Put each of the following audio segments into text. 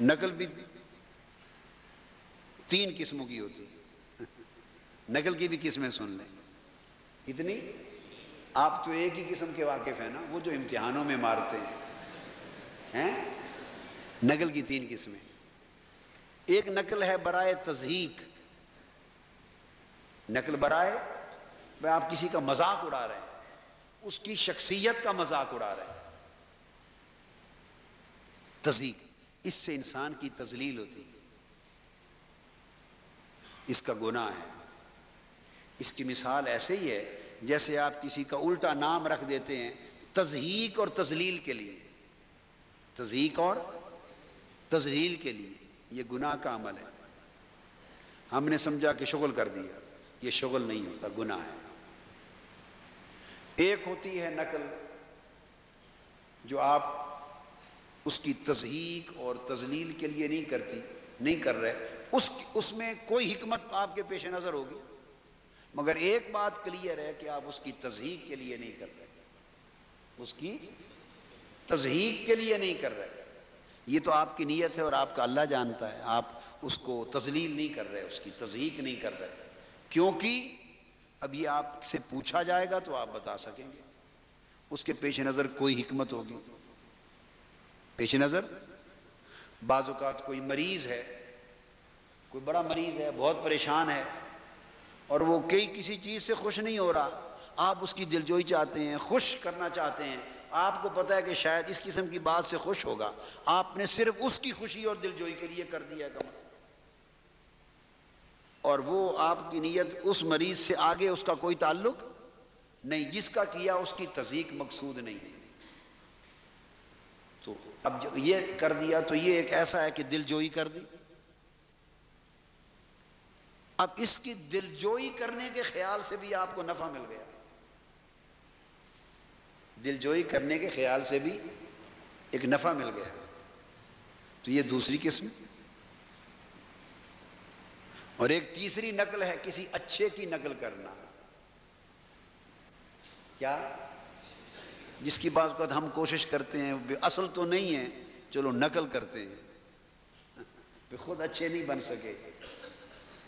نقل بھی 3 قسموں کی ہوتی ہے، نقل کی بھی قسمیں سن لیں کتنی. آپ تو ایک ہی قسم کے واقف ہیں نا، وہ جو امتحانوں میں مارتے ہیں. نقل کی 3 قسمیں. ایک نقل ہے برائے تضحیک، نقل برائے آپ کسی کا مذاق اڑا رہے ہیں، اس کی شخصیت کا مذاق اڑا رہے ہیں. تضحیک، اس سے انسان کی تذلیل ہوتی ہے، اس کا گناہ ہے. اس کی مثال ایسے ہی ہے جیسے آپ کسی کا الٹا نام رکھ دیتے ہیں تضحیک اور تذلیل کے لیے، تضحیک اور تذلیل کے لیے. یہ گناہ کا عمل ہے. ہم نے سمجھا کہ شغل کر دیا، یہ شغل نہیں ہوتا، گناہ ہے. ایک ہوتی ہے نقل جو آپ اس کی تضحیک اور تذلیل کے لیے نہیں کر رہے، اس میں کوئی حکمت آپ کے پیش نظر ہوگی، مگر ایک بات کلیئر ہے کہ آپ اس کی تضحیک کے لیے نہیں کر رہے، اس کی تضحیک کے لیے نہیں کر رہے. یہ تو آپ کی نیت ہے اور آپ کا اللہ جانتا ہے. آپ اس کو تذلیل نہیں کر رہے، اس کی تضحیک نہیں کر رہے، کیونکہ اب یہ آپ سے پوچھا جائے گا تو آپ بتا سکیں گے. اس کے پیش نظر کوئی حکمت ہوگی. پیش نظر بعض اوقات کوئی مریض ہے، کوئی بڑا مریض ہے، بہت پریشان ہے، اور وہ کسی چیز سے خوش نہیں ہو رہا. آپ اس کی دلجوئی چاہتے ہیں، خوش کرنا چاہتے ہیں. آپ کو پتہ ہے کہ شاید اس قسم کی بات سے خوش ہوگا، آپ نے صرف اس کی خوشی اور دلجوئی کے لیے کر دیا کام، اور وہ آپ کی نیت اس مریض سے آگے اس کا کوئی تعلق نہیں، جس کا کیا اس کی تضحیک مقصود نہیں ہے. تو اب جب یہ کر دیا تو یہ ایک ایسا ہے کہ دلجوئی کر دی. اب اس کی دلجوئی کرنے کے خیال سے بھی آپ کو نفع مل گیا، دلجوئی کرنے کے خیال سے بھی ایک نفع مل گیا. تو یہ دوسری قسم. اور ایک تیسری نقل ہے کسی اچھے کی نقل کرنا. کیا؟ جس کی بات کو ہم کوشش کرتے ہیں، اصل تو نہیں ہے، چلو نقل کرتے ہیں، پھر خود اچھے نہیں بن سکے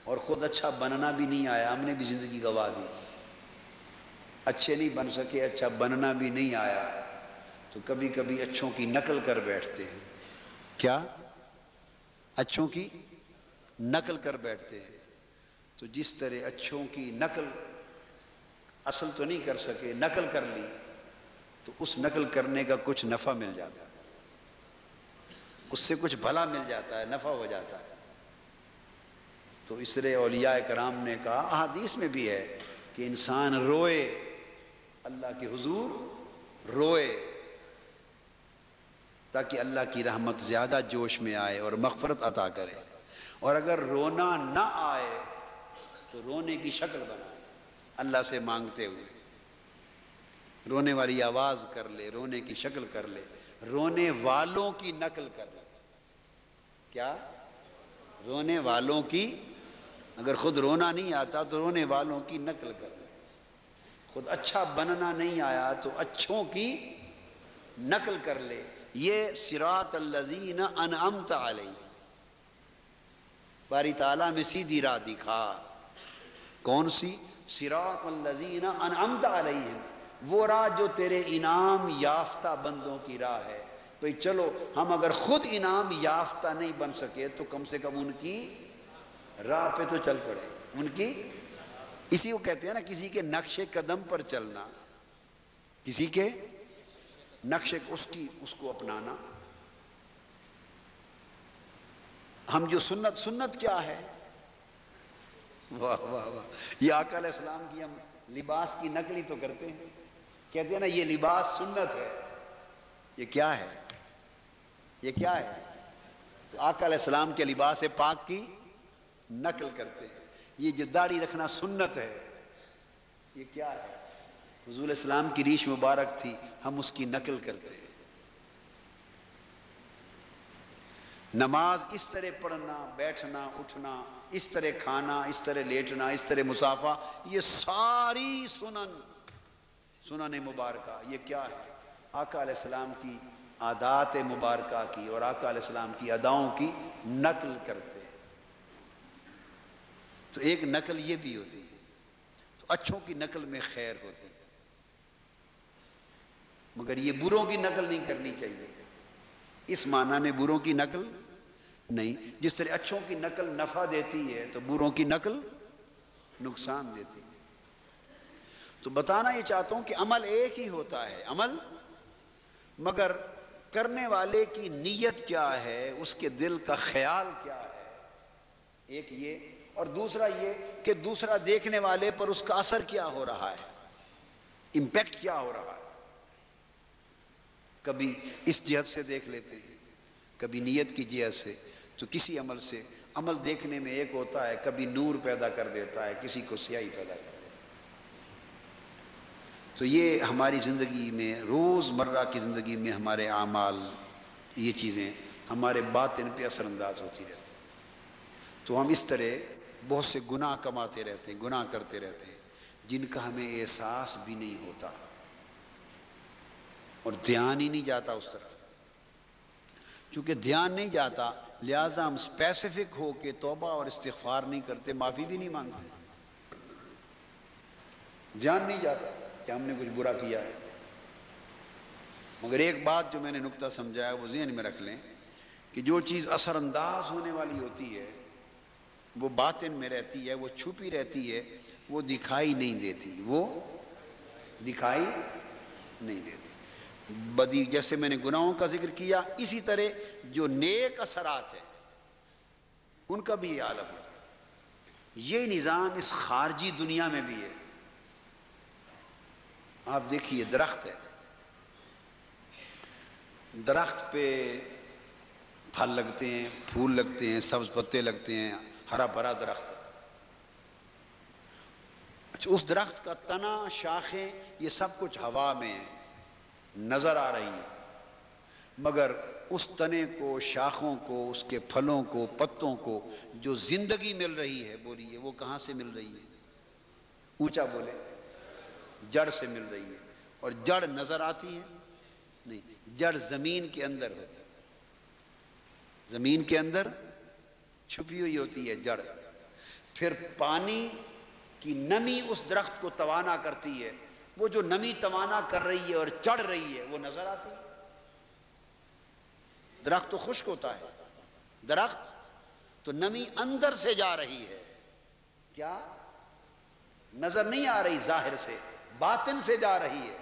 اور خود اچھا بننا بھی نہیں آیا، ہم نے بھی زندگی گنوا دی. اچھے نہیں بن سکے، اچھا بننا بھی نہیں آیا، تو کبھی کبھی اچھوں کی نقل کر بیٹھتے ہیں. کیا؟ اچھوں کی نقل کر بیٹھتے ہیں. تو جس طرح اچھوں کی نقل اصل تو نہیں کر سکے، نقل کر لی، تو اس نقل کرنے کا کچھ نفع مل جاتا ہے، اس سے کچھ بھلا مل جاتا ہے، نفع ہو جاتا ہے. تو اس طرح اولیاء کرام نے کہا، احادیث میں بھی ہے کہ انسان روئے، اللہ کے حضور روئے، تاکہ اللہ کی رحمت زیادہ جوش میں آئے اور مغفرت عطا کرے. اور اگر رونا نہ آئے تو رونے کی شکل بنائے، اللہ سے مانگتے ہوئے رونے والی آواز کر لے، رونے کی شکل کر لے، رونے والوں کی نقل کر لے. کیا؟ رونے والوں کی، اگر خود رونا نہیں آتا تو رونے والوں کی نقل کر لے. خود اچھا بننا نہیں آیا تو اچھوں کی نقل کر لے. یہ صراط الذین انعمت علیہم، باری تعالیٰ میں سیدھی راہ دکھا. کون سی؟ صراط الذین انعمت علیہم، وہ راہ جو تیرے انعام یافتہ بندوں کی راہ ہے. بھئی چلو ہم اگر خود انعام یافتہ نہیں بن سکے تو کم سے کم ان کی راہ پہ تو چل پڑے. ان کی، اسی کو کہتے ہیں نا کسی کے نقش قدم پر چلنا، کسی کے نقش اس کو اپنانا. ہم جو سنت کیا ہے؟ واہ واہ واہ، یہ آقا علیہ السلام کی ہم لباس کی نقل ہی تو کرتے ہیں. کہتے ہیں نا یہ لباس سنت ہے. یہ کیا ہے؟ یہ کیا ہے؟ تو آقا علیہ السلام کے لباس پاک کی نقل کرتے ہیں. یہ جو داڑھی رکھنا سنت ہے، یہ کیا ہے؟ حضور اسلام کی ریش مبارک تھی، ہم اس کی نقل کرتے ہیں. نماز اس طرح پڑھنا، بیٹھنا اٹھنا، اس طرح کھانا، اس طرح لیٹنا، اس طرح مصافحہ، یہ ساری سنن مبارکہ، یہ کیا ہے؟ آقا علیہ السلام کی عادات مبارکہ کی اور آقا علیہ السلام کی اداؤں کی نقل کرتے ہیں. تو ایک نقل یہ بھی ہوتی ہے. تو اچھوں کی نقل میں خیر ہوتی ہے، مگر یہ بروں کی نقل نہیں کرنی چاہیے. اس معنی میں بروں کی نقل نہیں. جس طرح اچھوں کی نقل نفع دیتی ہے تو بروں کی نقل نقصان دیتی ہے. تو بتانا یہ چاہتا ہوں کہ عمل ایک ہی ہوتا ہے، عمل، مگر کرنے والے کی نیت کیا ہے، اس کے دل کا خیال کیا ہے، ایک یہ. اور دوسرا یہ کہ دوسرا دیکھنے والے پر اس کا اثر کیا ہو رہا ہے، امپیکٹ کیا ہو رہا ہے. کبھی اس جہت سے دیکھ لیتے ہیں، کبھی نیت کی جہت سے. تو کسی عمل سے، عمل دیکھنے میں ایک ہوتا ہے، کبھی نور پیدا کر دیتا ہے، کسی کو سیاہی پیدا کر دیتا ہے. تو یہ ہماری زندگی میں، روز مرہ کی زندگی میں ہمارے اعمال، یہ چیزیں ہمارے باطن پہ اثر انداز ہوتی رہتی ہیں. تو ہم اس طرح بہت سے گناہ کماتے رہتے ہیں، گناہ کرتے رہتے ہیں، جن کا ہمیں احساس بھی نہیں ہوتا اور دھیان ہی نہیں جاتا اس طرف. چونکہ دھیان نہیں جاتا لہٰذا ہم اسپیسیفک ہو کے توبہ اور استغفار نہیں کرتے، معافی بھی نہیں مانگتے. دھیان نہیں جاتا کہ ہم نے کچھ برا کیا ہے. مگر ایک بات جو میں نے نقطہ سمجھا ہے وہ ذہن میں رکھ لیں کہ جو چیز اثر انداز ہونے والی ہوتی ہے وہ باطن میں رہتی ہے، وہ چھپی رہتی ہے، وہ دکھائی نہیں دیتی، وہ دکھائی نہیں دیتی. بدی، جیسے میں نے گناہوں کا ذکر کیا، اسی طرح جو نیک اثرات ہیں ان کا بھی یہ عالم ہوتا ہے. یہ نظام اس خارجی دنیا میں بھی ہے. آپ دیکھیے درخت ہے، درخت پہ پھل لگتے ہیں، پھول لگتے ہیں، سبز پتے لگتے ہیں، ہرا بھرا درخت ہے. اچھا، اس درخت کا تنا، شاخیں، یہ سب کچھ ہوا میں نظر آ رہی ہے، مگر اس تنے کو، شاخوں کو، اس کے پھلوں کو، پتوں کو جو زندگی مل رہی ہے، بولیے وہ کہاں سے مل رہی ہے؟ اونچا بولے. جڑ سے مل رہی ہے. اور جڑ نظر آتی ہے؟ نہیں. جڑ زمین کے اندر ہوتی ہے، زمین کے اندر چھپی ہوئی ہوتی ہے جڑ. پھر پانی کی نمی اس درخت کو توانا کرتی ہے. وہ جو نمی توانا کر رہی ہے اور چڑھ رہی ہے وہ نظر آتی ہے. درخت تو خشک ہوتا ہے، درخت تو نمی اندر سے جا رہی ہے، کیا نظر نہیں آ رہی؟ ظاہر سے، باطن سے جا رہی ہے.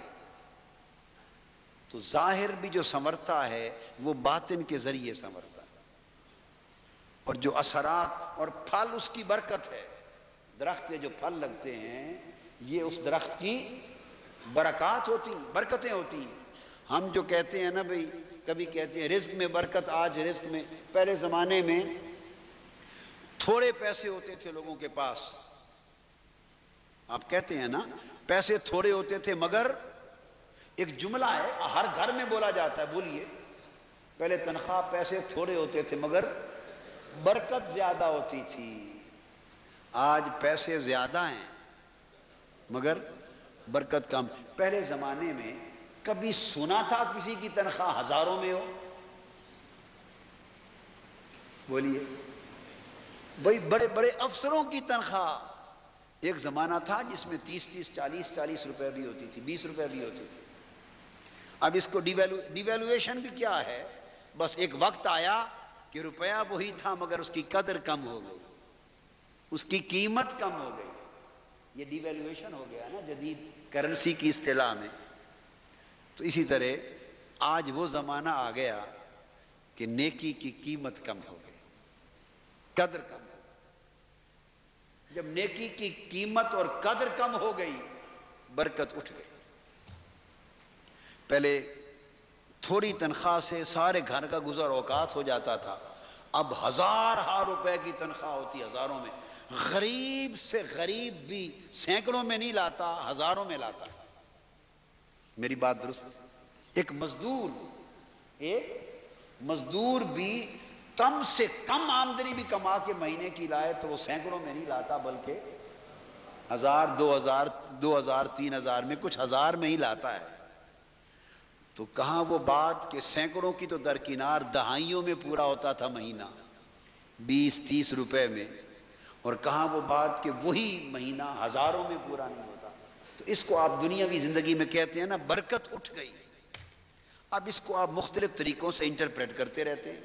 تو ظاہر بھی جو سنورتا ہے وہ باطن کے ذریعے سنورتا ہے. اور جو اثرات اور پھل اس کی برکت ہے. درخت کے جو پھل لگتے ہیں یہ اس درخت کی برکات ہوتی، برکتیں ہوتی ہیں. ہم جو کہتے ہیں نا بھئی، کبھی کہتے ہیں رزق میں برکت. آج رزق میں، پہلے زمانے میں تھوڑے پیسے ہوتے تھے لوگوں کے پاس، آپ کہتے ہیں نا پیسے تھوڑے ہوتے تھے، مگر ایک جملہ ہے ہر گھر میں بولا جاتا ہے، بولیے. پہلے تنخواہ، پیسے تھوڑے ہوتے تھے مگر برکت زیادہ ہوتی تھی. آج پیسے زیادہ ہیں مگر برکت کم. پہلے زمانے میں کبھی سنا تھا کسی کی تنخواہ ہزاروں میں ہو؟ بولیے. بھئی بڑے بڑے افسروں کی تنخواہ، ایک زمانہ تھا جس میں 30 40 روپے بھی ہوتی تھی، 20 روپے بھی ہوتی تھی. اب اس کو ڈیویلویشن بھی کیا ہے، بس ایک وقت آیا کہ روپیہ وہی تھا مگر اس کی قدر کم ہو گئی، اس کی قیمت کم ہو گئی. یہ ڈیویلویشن ہو گیا نا جدید کرنسی کی اصطلاح میں. تو اسی طرح آج وہ زمانہ آ گیا کہ نیکی کی قیمت کم ہو گئی، قدر کم ہو گئی. جب نیکی کی قیمت اور قدر کم ہو گئی، برکت اٹھ گئی. پہلے تھوڑی تنخواہ سے سارے گھر کا گزر اوقات ہو جاتا تھا، اب ہزار روپے کی تنخواہ ہوتی، ہزاروں میں. غریب سے غریب بھی سینکڑوں میں نہیں لاتا، ہزاروں میں لاتا. میری بات درست ہے؟ ایک مزدور بھی کم سے کم آمدنی بھی کما کے مہینے کی لائے تو وہ سینکڑوں میں نہیں لاتا، بلکہ 1000 2000 2000 3000 میں، کچھ ہزار میں ہی لاتا ہے. تو کہاں وہ بات کہ سینکڑوں کی تو درکنار دہائیوں میں پورا ہوتا تھا مہینہ 20-30 روپے میں، اور کہاں وہ بات کہ وہی مہینہ ہزاروں میں پورا نہیں ہوتا۔ تو اس کو آپ دنیاوی زندگی میں کہتے ہیں نا برکت اٹھ گئی۔ اب اس کو آپ مختلف طریقوں سے انٹرپریٹ کرتے رہتے ہیں۔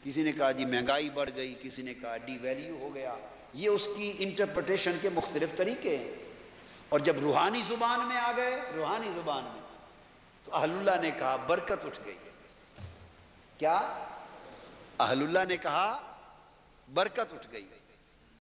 کسی نے کہا جی مہنگائی بڑھ گئی، کسی نے کہا ڈی ویلیو ہو گیا، یہ اس کی انٹرپریٹیشن کے مختلف طریقے ہیں۔ اور جب روحانی زبان میں آ گئے، روحانی زبان میں، تو اہل اللہ نے کہا برکت اٹھ گئی ہے۔ کیا؟ اہل اللہ نے کہا برکت اٹھ گئی ہے۔